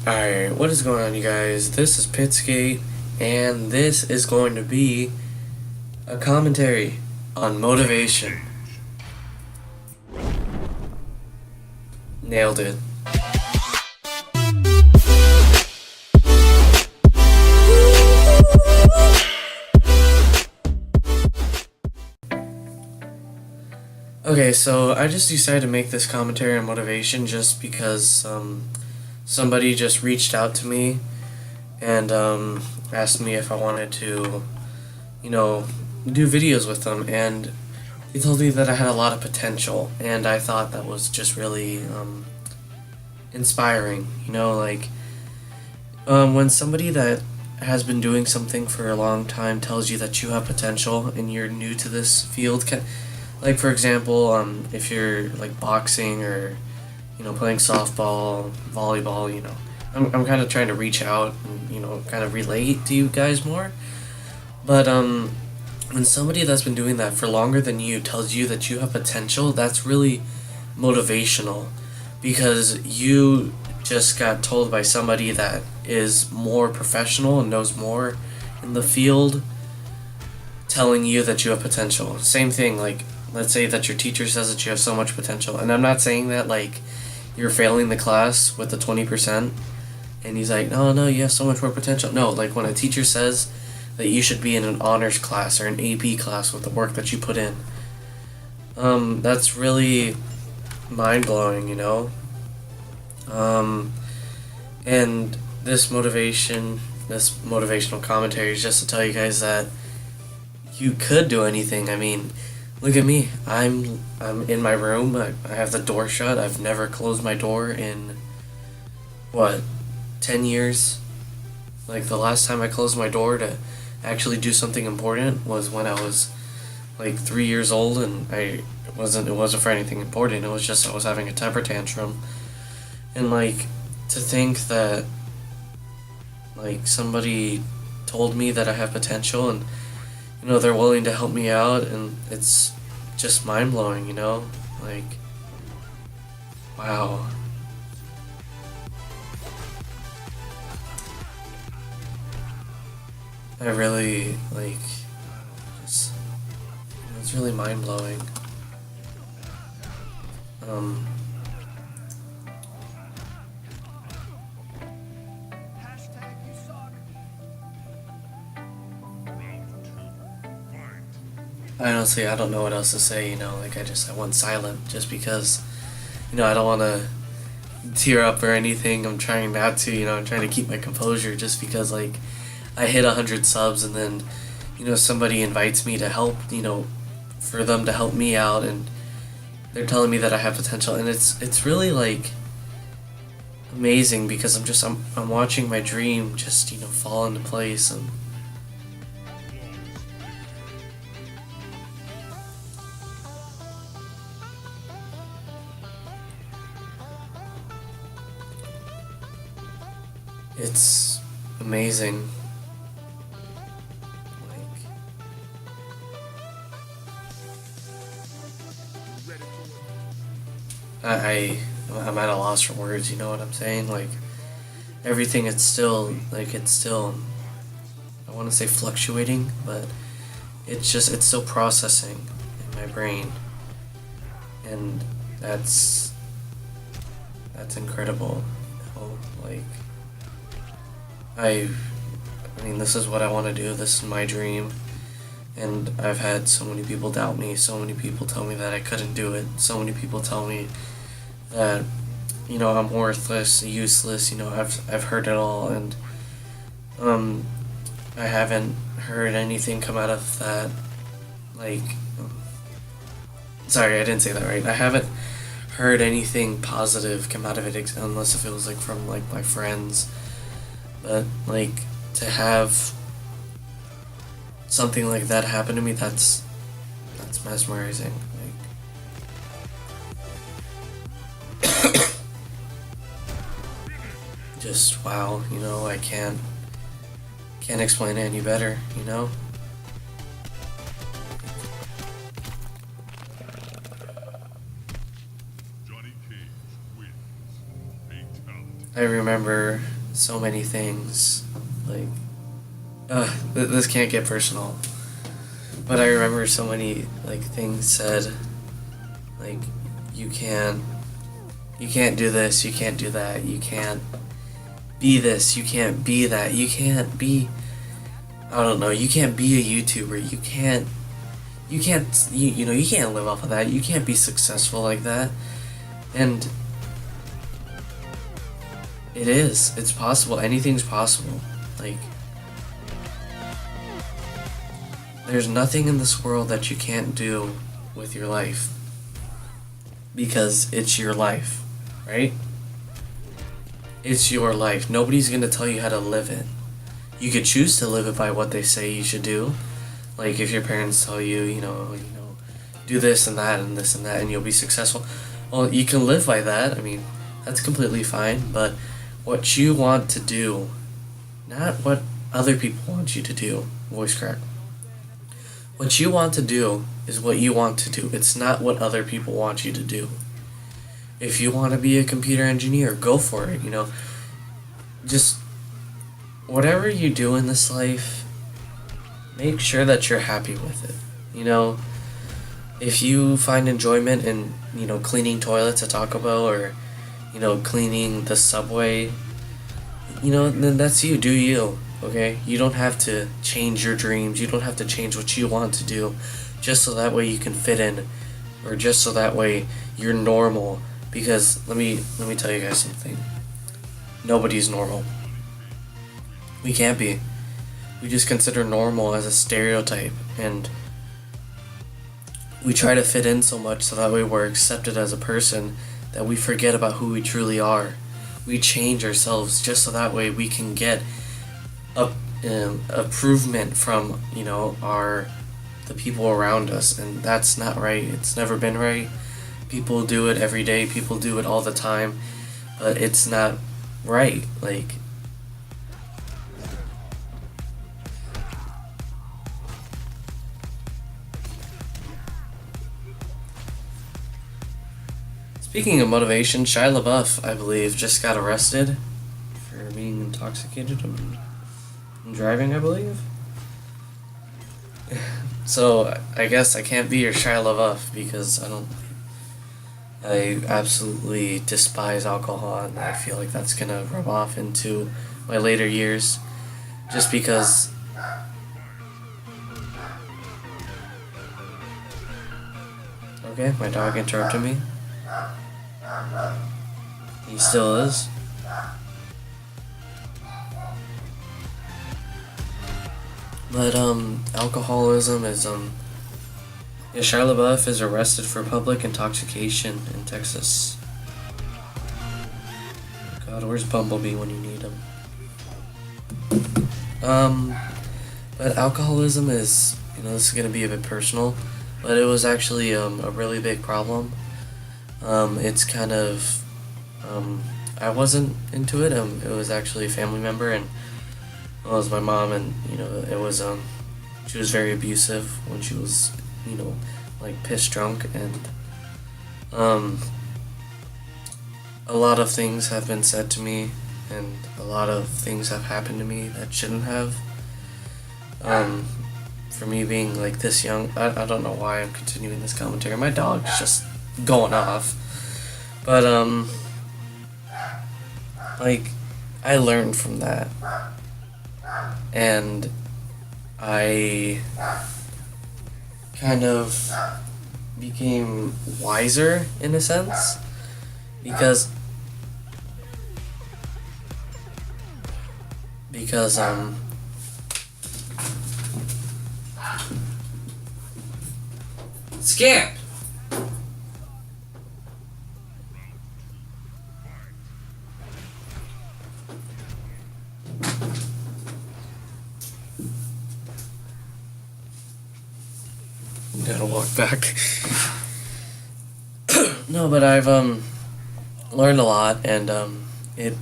Alright, what is going on, you guys? This is Pitsgate, and this is going to be a commentary on motivation. Nailed it. Okay, so I just decided to make this commentary on motivation just because somebody just reached out to me and asked me if I wanted to, do videos with them, and they told me that I had a lot of potential, and I thought that was just really inspiring. When somebody that has been doing something for a long time tells you that you have potential and you're new to this field, like for example, if you're like boxing or playing softball, volleyball, I'm kind of trying to reach out and kind of relate to you guys more. But when somebody that's been doing that for longer than you tells you that you have potential, that's really motivational, because you just got told by somebody that is more professional and knows more in the field telling you that you have potential. Same thing, like let's say that your teacher says that you have so much potential, and I'm not saying that like you're failing the class with the 20% and he's like, no, you have so much more potential. No, like when a teacher says that you should be in an honors class or an AP class with the work that you put in, that's really mind-blowing. And this motivational commentary is just to tell you guys that you could do anything. I mean, look at me. I'm in my room. I have the door shut. I've never closed my door in 10 years. Like the last time I closed my door to actually do something important was when I was like 3 years old, and it wasn't for anything important. It was just I was having a temper tantrum. And like, to think that like somebody told me that I have potential, and they're willing to help me out, and it's just mind-blowing. Like, wow. I really like it's really mind-blowing. Honestly, I don't know what else to say. Like I went silent just because I don't want to tear up or anything. I'm trying not to. I'm trying to keep my composure, just because like I hit 100 subs, and then somebody invites me to help, for them to help me out, and they're telling me that I have potential, and it's really like amazing, because I'm watching my dream just fall into place. And it's amazing. I'm at a loss for words. You know what I'm saying? Like everything, it's still I want to say fluctuating, but it's still processing in my brain, and that's incredible. Like I mean, this is what I want to do. This is my dream. And I've had so many people doubt me, so many people tell me that I couldn't do it, so many people tell me that, I'm worthless, useless, I've heard it all, and I haven't heard anything come out of that, like, sorry, I didn't say that right. I haven't heard anything positive come out of it, unless if it was, like, from, like, my friends. But, like, to have something like that happen to me, that's mesmerizing. Like, just wow. I can't explain it any better. I remember so many things. Like, this can't get personal, but I remember so many like things said. Like, you can't, you can't do this, you can't do that, you can't be this, you can't be that, you can't be. I don't know. You can't be a YouTuber. You can't. You can't. You know. You can't live off of that. You can't be successful like that. And it is. It's possible. Anything's possible. Like, there's nothing in this world that you can't do with your life because it's your life, right? It's your life. Nobody's gonna tell you how to live it. You could choose to live it by what they say you should do. Like if your parents tell you, do this and that and this and that and you'll be successful. Well, you can live by that. I mean, that's completely fine, but what you want to do, not what other people want you to do. Voice crack. What you want to do is what you want to do. It's not what other people want you to do. If you want to be a computer engineer, go for it, Just whatever you do in this life, make sure that you're happy with it. If you find enjoyment in, cleaning toilets at Taco Bell or, cleaning the subway, then that's you. Do you, okay? You don't have to change your dreams. You don't have to change what you want to do just so that way you can fit in or just so that way you're normal. Because let me tell you guys something. Nobody's normal. We can't be. We just consider normal as a stereotype, and we try to fit in so much so that way we're accepted as a person that we forget about who we truly are. We change ourselves just so that way we can get improvement from the people around us, and that's not right. It's never been right. People do it every day. People do it all the time, but it's not right. Like, speaking of motivation, Shia LaBeouf, I believe, just got arrested for being intoxicated and driving, I believe. So I guess I can't be your Shia LaBeouf because I absolutely despise alcohol, and I feel like that's gonna rub off into my later years, just because. Okay, my dog interrupted me. He still is. But alcoholism is Shia LaBeouf is arrested for public intoxication in Texas. God, where's Bumblebee when you need him? But alcoholism is, this is gonna be a bit personal, but it was actually a really big problem. It's kind of, I wasn't into it. It was actually a family member, and it was my mom, and it was she was very abusive when she was like piss drunk, and a lot of things have been said to me, and a lot of things have happened to me that shouldn't have. For me being like this young, I don't know why I'm continuing this commentary. My dog's just going off, but like I learned from that, and I kind of became wiser in a sense, because Scamp! Gotta walk back. No, but I've learned a lot, and it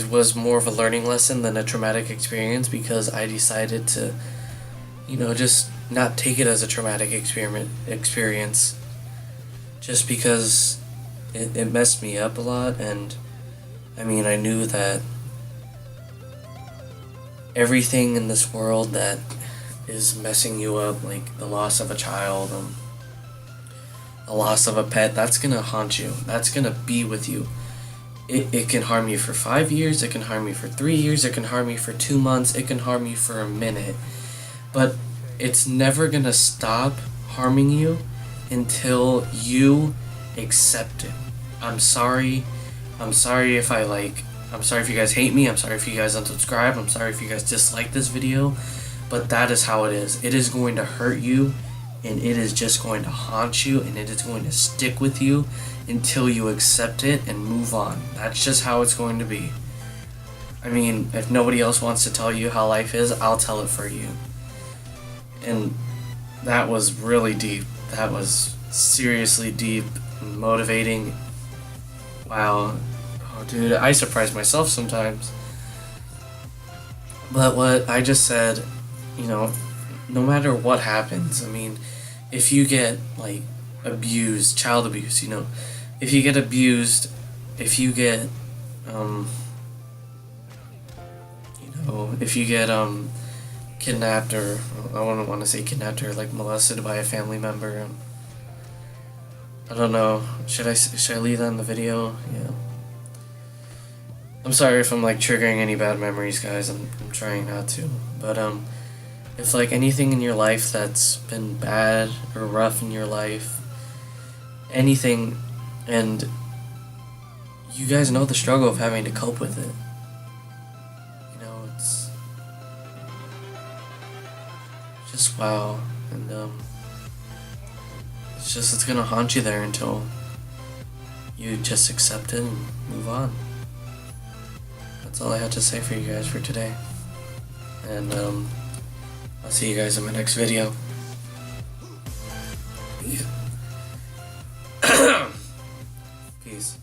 was more of a learning lesson than a traumatic experience, because I decided to, just not take it as a traumatic experience, just because it messed me up a lot, and I mean, I knew that everything in this world that is messing you up, like the loss of a child, a loss of a pet, that's gonna haunt you. That's gonna be with you. It can harm you for 5 years, it can harm you for 3 years, it can harm you for 2 months, it can harm you for a minute. But it's never gonna stop harming you until you accept it. I'm sorry. I'm sorry if I'm sorry if you guys hate me. I'm sorry if you guys unsubscribe. I'm sorry if you guys dislike this video. But that is how it is. It is going to hurt you, and it is just going to haunt you, and it is going to stick with you until you accept it and move on. That's just how it's going to be. I mean, if nobody else wants to tell you how life is, I'll tell it for you. And that was really deep. That was seriously deep and motivating. Wow. Oh, dude, I surprise myself sometimes. But what I just said, you know, no matter what happens, I mean, if you get, like, abused, child abuse, you know, if you get abused, if you get, if you get, kidnapped, or, I wouldn't want to say kidnapped, or, like, molested by a family member, I don't know, should I leave that in the video? Yeah. I'm sorry if I'm, like, triggering any bad memories, guys, I'm trying not to, but, if, like, anything in your life that's been bad or rough in your life, anything, and you guys know the struggle of having to cope with it. You know, it's just wow, and it's gonna haunt you there until you just accept it and move on. That's all I had to say for you guys for today, and I'll see you guys in my next video. Yeah. Peace.